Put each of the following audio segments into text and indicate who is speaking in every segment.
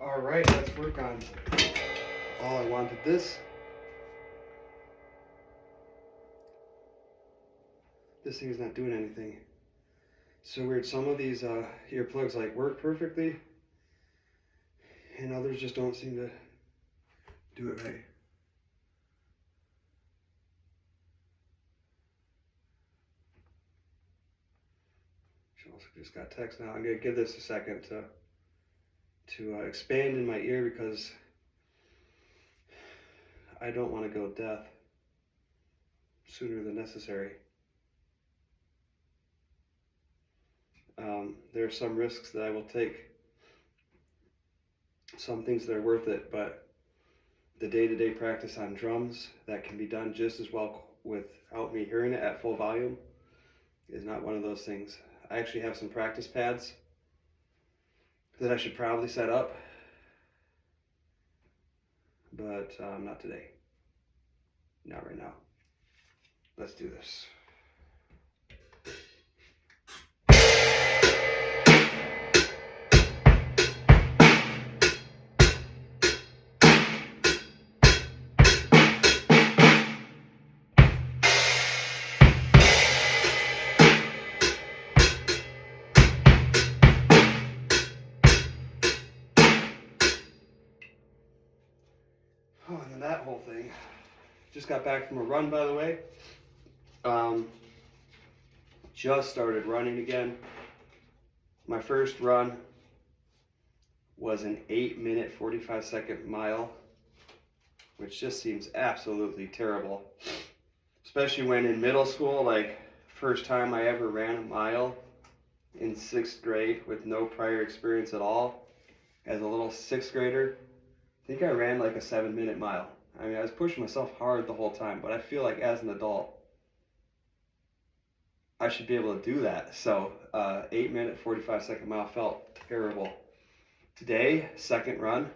Speaker 1: All right, let's work on. Oh, I wanted this. This thing's not doing anything. So weird. Some of these earplugs like work perfectly, and others just don't seem to do it right. She also just got text now. I'm gonna give this a second to expand in my ear because I don't want to go deaf sooner than necessary. There are some risks that I will take, some things that are worth it, but the day-to-day practice on drums that can be done just as well without me hearing it at full volume is not one of those things. I actually have some practice pads that I should probably set up, but not today. Not right now. Let's do this. Oh, and then that whole thing. Just got back from a run, by the way. Just started running again. My first run was an 8-minute, 45-second mile, which just seems absolutely terrible. Especially when in middle school, like first time I ever ran a mile in 6th grade with no prior experience at all. As a little 6th grader, I think I ran like a 7-minute mile. I mean, I was pushing myself hard the whole time, but I feel like as an adult, I should be able to do that. So 8-minute, 45-second mile felt terrible. Today, second run,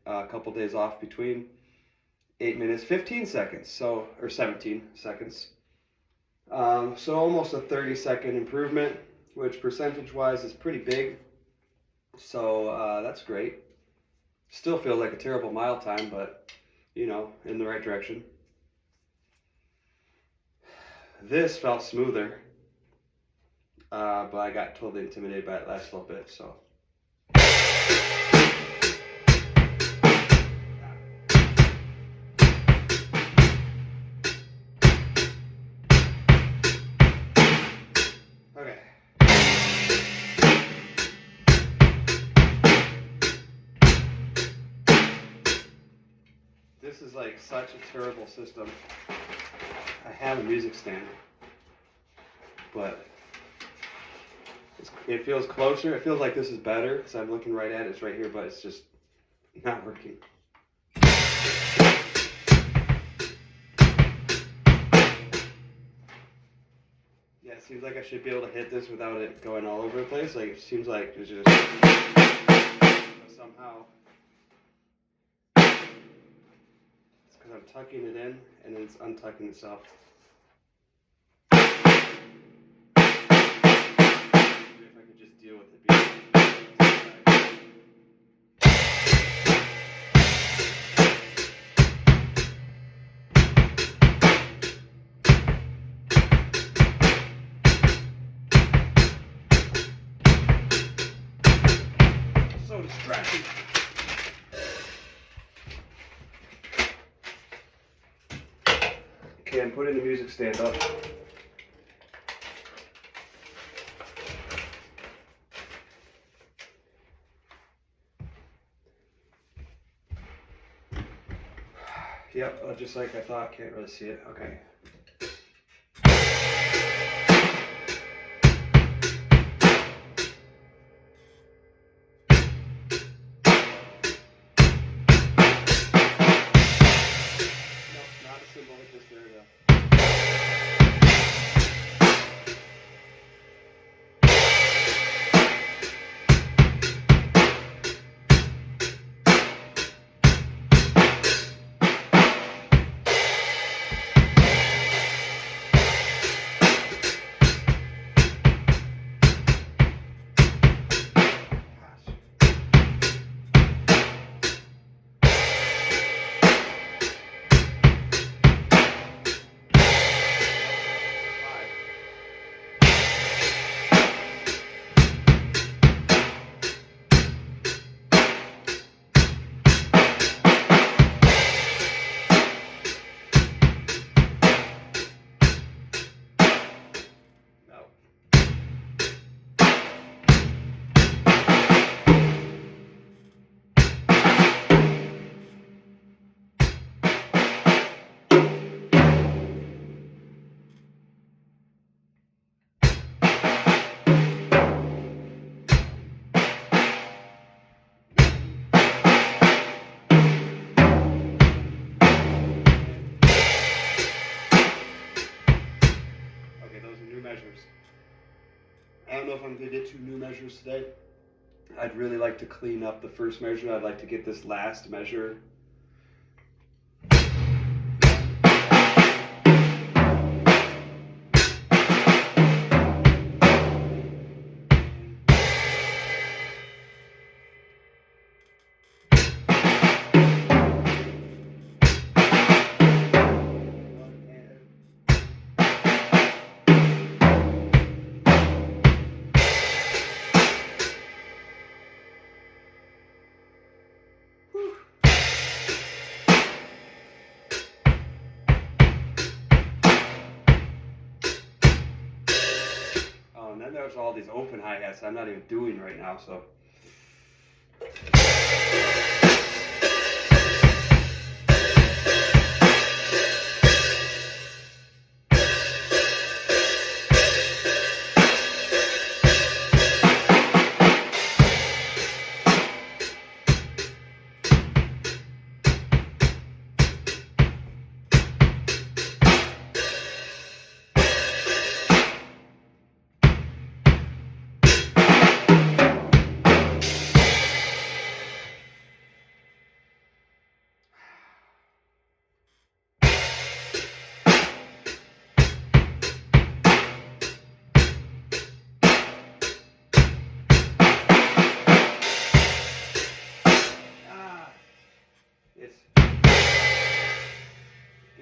Speaker 1: a couple days off between, 8 minutes, 15 seconds, or 17 seconds. So almost a 30-second improvement, which percentage-wise is pretty big. So that's great. Still feels like a terrible mile time, but you know, in the right direction. This felt smoother, but I got totally intimidated by it last little bit, so. Okay. This is like such a terrible system. I have a music stand, but it feels closer. It feels like this is better because I'm looking right at it. It's right here, but it's just not working. Yeah, it seems like I should be able to hit this without it going all over the place. Like it seems like there's just somehow. It's because I'm tucking it in and then it's untucking itself. Deal with the beat. So distracting. Okay, I'm putting the music stand up. Yep, just like I thought, can't really see it. Okay. Nope, not a symbol, just there we go. know if I'm going to get 2 new measures today. I'd really like to clean up the first measure. I'd like to get this last measure. And then there's all these open hi-hats I'm not even doing right now, so.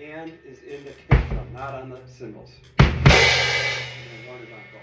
Speaker 1: And is in the kick drum, not on the cymbals. And then 1 is on both.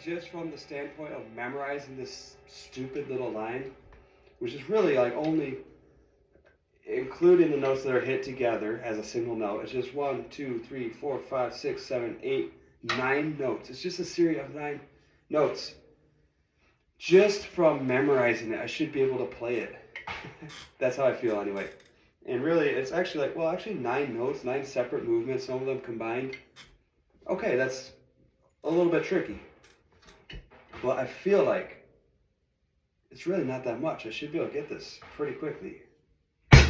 Speaker 1: Just from the standpoint of memorizing this stupid little line, which is really like only including the notes that are hit together as a single note. It's just 1, 2, 3, 4, 5, 6, 7, 8, 9 notes. It's just a series of 9 notes. Just from memorizing it, I should be able to play it. That's how I feel anyway. And really, it's actually like, well, actually 9 notes, 9 separate movements, some of them combined. Okay, that's a little bit tricky. But I feel like it's really not that much. I should be able to get this pretty quickly. 10,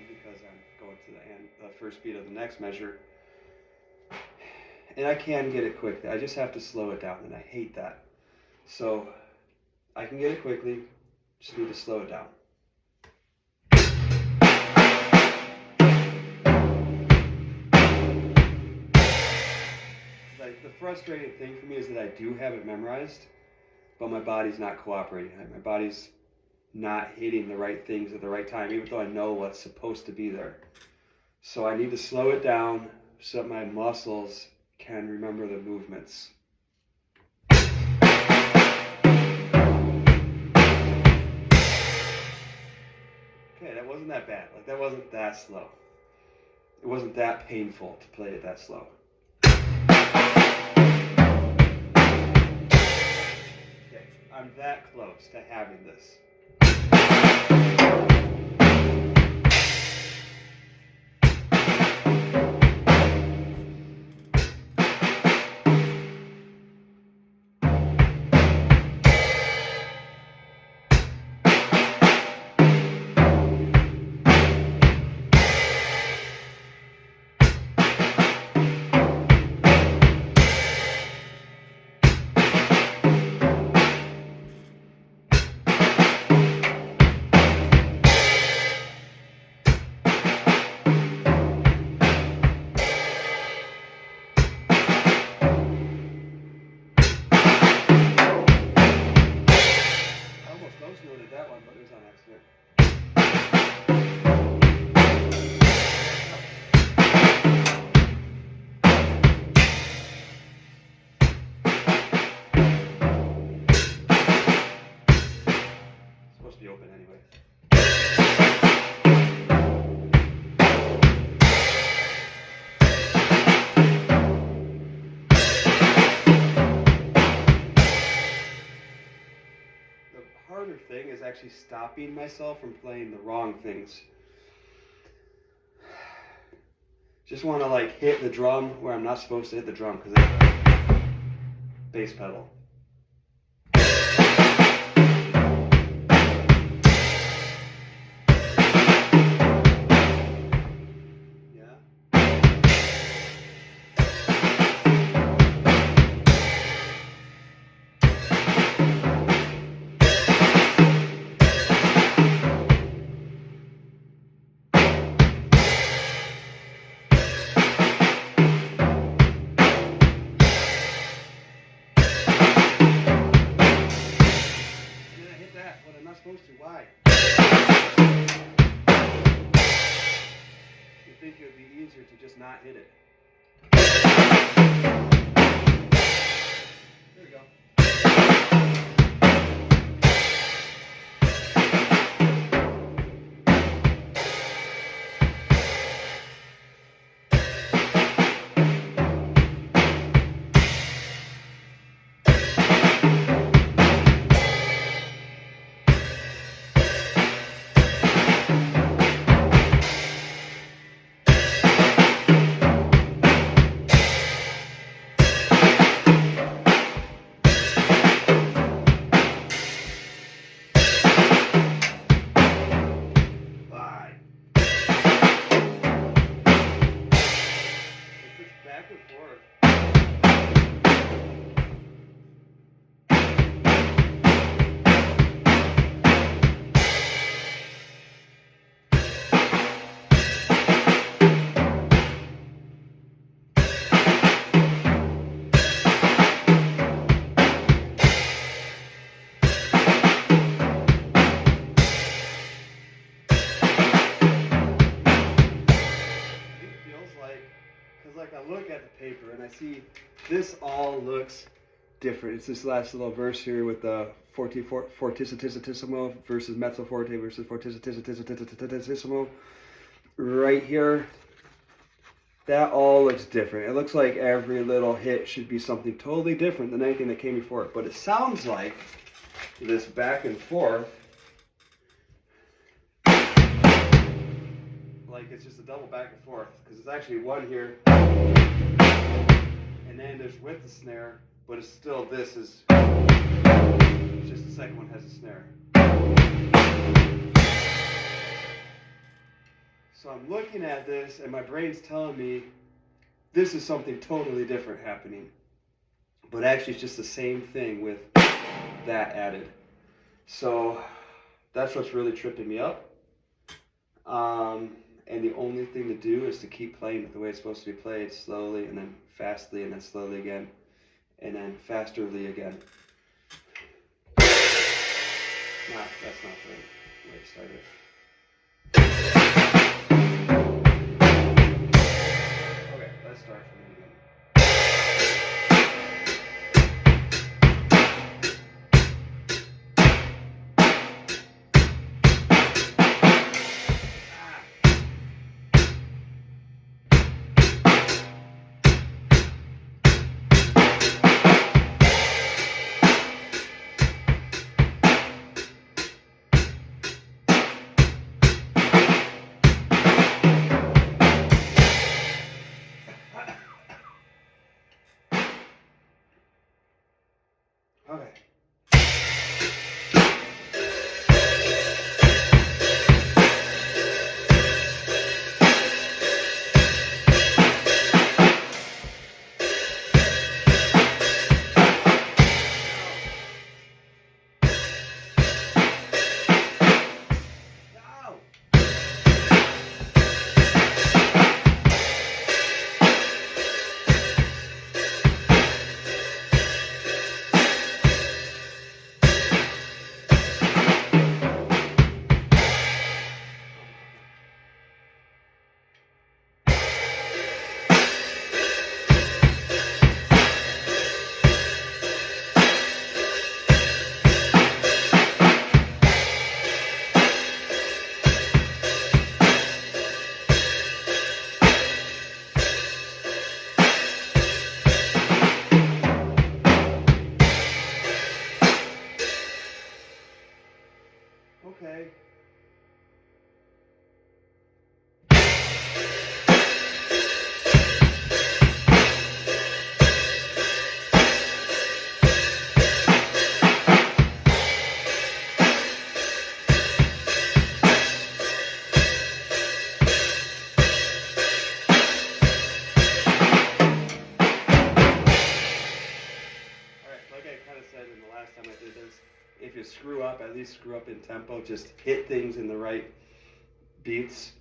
Speaker 1: because I'm going to the first beat of the next measure. And I can get it quickly. I just have to slow it down, and I hate that. So I can get it quickly, just need to slow it down. Like, the frustrating thing for me is that I do have it memorized, but my body's not cooperating. My body's not hitting the right things at the right time, even though I know what's supposed to be there. So I need to slow it down so that my muscles can remember the movements. Okay, that wasn't that bad. Like, that wasn't that slow. It wasn't that painful to play it that slow. Okay, I'm that close to having this. thing is actually stopping myself from playing the wrong things. Just want to like hit the drum where I'm not supposed to hit the drum because it's a bass pedal. Supposed to. Why? You'd think it would be easier to just not hit it. There we go. Back and forth. Like I look at the paper and I see this all looks different. It's this last little verse here with the fortissimo versus mezzo forte versus fortissimo right here. That all looks different. It looks like every little hit should be something totally different than anything that came before it. But it sounds like this back and forth, like it's just a double back and forth, because it's actually one here, and then there's with the snare, but it's still, this is, it's just the second one has a snare. So I'm looking at this, and my brain's telling me this is something totally different happening, but actually it's just the same thing with that added. So that's what's really tripping me up. And the only thing to do is to keep playing it the way it's supposed to be played, slowly and then fastly and then slowly again and then fasterly again. That's not the way to start it. Okay, let's start from the beginning. if you screw up, at least screw up in tempo. Just hit things in the right beats.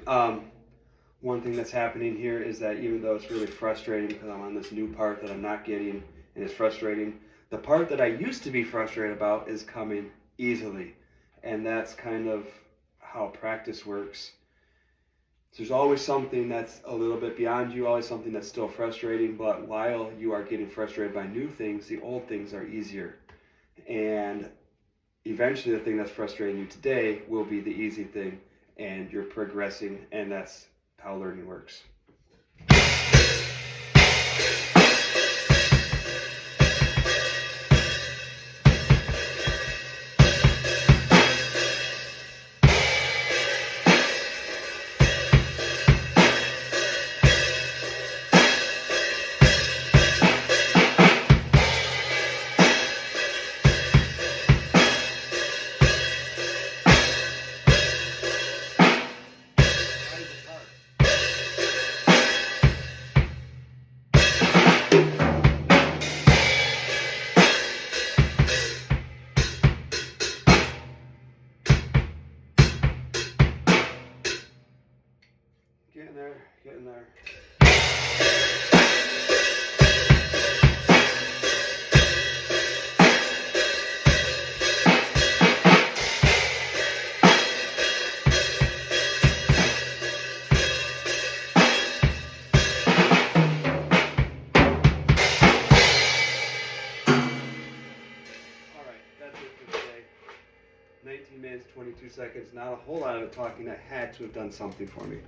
Speaker 1: One thing that's happening here is that even though it's really frustrating because I'm on this new part that I'm not getting and it's frustrating, the part that I used to be frustrated about is coming easily. And that's kind of how practice works. So there's always something that's a little bit beyond you, always something that's still frustrating, but while you are getting frustrated by new things, the old things are easier. And eventually the thing that's frustrating you today will be the easy thing, and you're progressing, and that's how learning works. Getting there, getting there. Alright, that's it for today. 19 minutes, 22 seconds, not a whole lot of it talking that had to have done something for me.